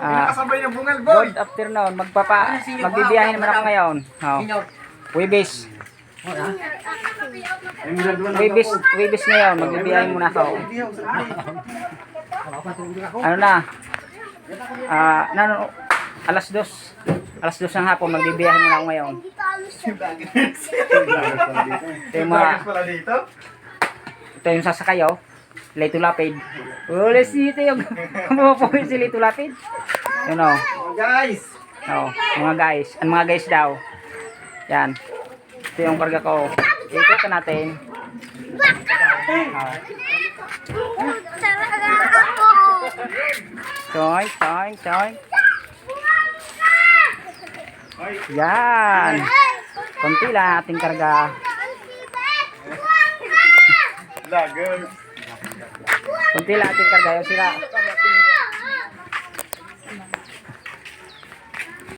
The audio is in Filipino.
Nakasabay ng bungal, boy. Good afternoon. Magbibiyahe naman ako ngayon. Wibis. Wibis ngayon. Magbibiyahe muna ako. Ano na? Alas 2. Alas 2 ng hapon. Magbibiyahe muna ako ngayon. Ito yung sasakay, oh. Lito Lapid. Ulis dito yung kumupuwi si Lito Lapid. Yun, oh. Guys. Oh, mga guys. Ang mga guys daw. Yan. Ito yung karga ko. Ikot ka natin. Choy, choy, choy. Yan. Konti lang ating karga. Lager. Konti lang ating karga. Yung sila.